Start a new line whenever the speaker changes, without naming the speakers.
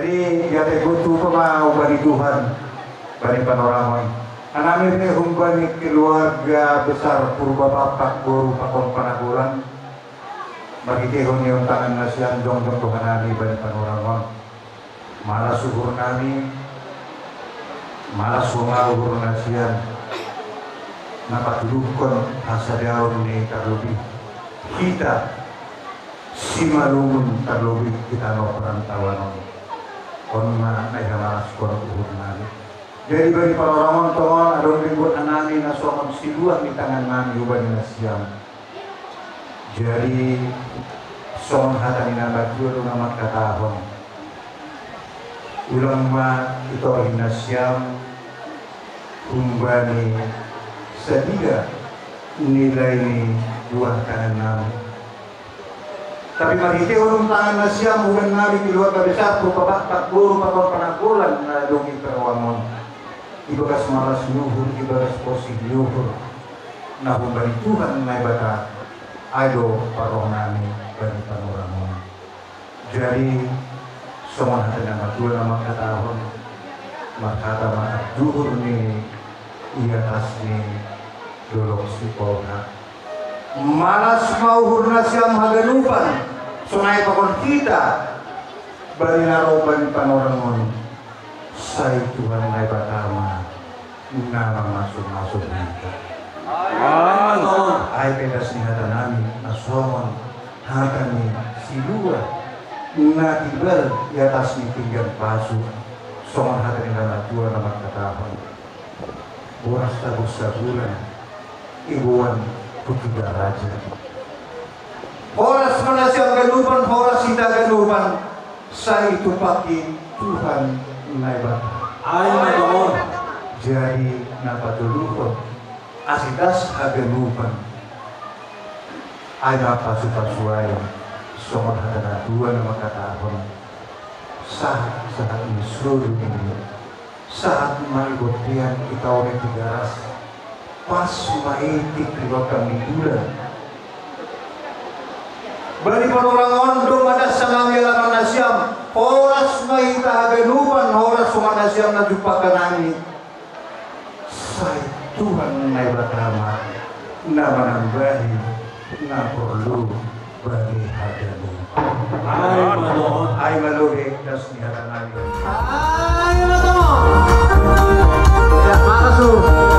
Jadi ya tegutu pemau bari Tuhan bari panoramon. Anami ni humbani keluarga besar purba bapak guru pakon panaguran. Bagi tehon yung tangan nasian dong Tuhan nami bari panoramon. Malas subur nami, malas sumauhur nasian. Napatulukon hasadaon ni terlebih kita si malumun terlebih kita no perantauan onna na malas kuat uhur nami. Jadi bagi para orang tua adon ribut anani nasuakan siluan di tangan nami ubani nasiam. Jadi son hatani nama jual nama katahon. Ulang ma itu nasiam umbani sediga nilai buah tangan nami. Tapi marite ulung tangan nasiam bukan nami keluarga besar berupa bapak guru pakon panagulan na dongi perawamon. Ibagas malas nyuhur, ibagas posisi nyuhur. Nah bari Tuhan na ibata ado paroh nami bari panoramon. Jadi semua hati nama dua nama katahon makata maaf duhur ni ia tasni dolok si polna malas mau hurna siam haganupan sungai pakon kita bari naroban panoramon say Tuhan na ibatama nama masuk kita ay pedas ni hata nami nasomon hata ni silua na tibal di atas ni pinggan pasu songon hati ni nama dua nama katahon boras tagus sabulan ibuan putiga raja horas manasiam ganupan horas sita ganupan sa itu paki Tuhan naibat ay nagaon jadi napatulukon asidas haganupan ay napasupasuayan somor hadana dua nama katahon saat ini seluruh ini saat maibotian kita oleh tigaras pas maitik riwakam di bulan bari panorangon dong ada sanami alaman nasiam horas maita haganupan horas sungan nasiam na jupakan angin say Tuhan na ibatama na manambahi na perlu bagi hadamu. Ay maluhig das ni hatan namin.
Ay maluhig. Ya, makasih.